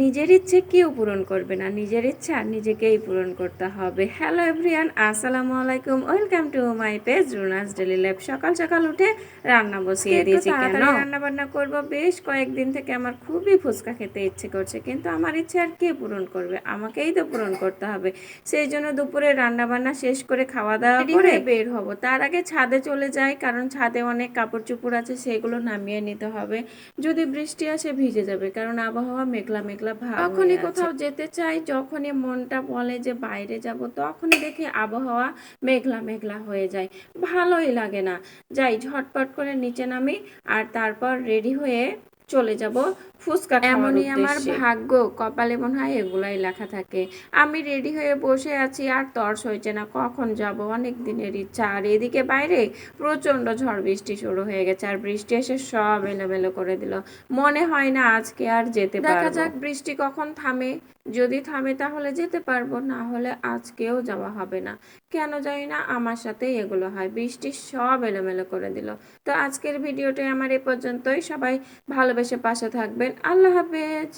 নিজের ইচ্ছে কেউ পূরণ করবে না, নিজের ইচ্ছা নিজেকেই পূরণ করতে হবে। হ্যালো এভরিওয়ান, আসসালামু আলাইকুম, welcome to my page Runa's daily life. সকাল সকাল উঠে রান্না বসিয়ে দিয়েছি। তাড়াতাড়ি রান্না বান্না করব। বেশ কয়েকদিন থেকে আমার খুবই ফুচকা খেতে ইচ্ছে করছে, কিন্তু আমার ইচ্ছে আর কে পূরণ করবে? আমাকেই তো পূরণ করতে হবে। সেই জন্য দুপুরে রান্না বান্না শেষ করে খাওয়া দাওয়া করে বের হব। তার আগে ছাদে চলে যাই, কারণ ছাদে অনেক কাপড় চোপড় আছে, সেগুলো নামিয়ে নিতে হবে। যদি বৃষ্টি আসে ভিজে যাবে, কারণ আবহাওয়া মেঘলা মেঘলা ভাব। যখনই কোথাও যেতে চাই, যখনই মনটা বলে যে বাইরে যাব, তখনই দেখি আবহাওয়া মেঘলা মেঘলা হয়ে যায়, ভালোই লাগে না। যাই ঝটপট করে নিচে নামি, আর তারপর রেডি হয়ে চলে যাব ফুচকা খাওয়ার উদ্দেশ্যে। এমনই আমার ভাগ্য, কপালে মনে হয় এগুলাই লেখা থাকে। আমি রেডি হয়ে বসে আছি, আর তর সইছে না কখন যাব, অনেক দিনের ইচ্ছা। আর এদিকে বাইরে প্রচন্ড ঝড় বৃষ্টি শুরু হয়ে গেছে, আর বৃষ্টি এসে সব এলোমেলো করে দিল। মনে হয় না আজকে আর যেতে পারবো। দেখা যাক বৃষ্টি কখন থামে। যদি থামে তাহলে যেতে পারবো, না হলে আজকেও যাওয়া হবে না। কেন জানি না আমার সাথে এগুলো হয়, বৃষ্টি সব এলোমেলো করে দিল। তো আজকের ভিডিওটা আমার এ পর্যন্তই। সবাই ভালোবেসে পাশে থাকবেন। আল্লাহ হাফেজ।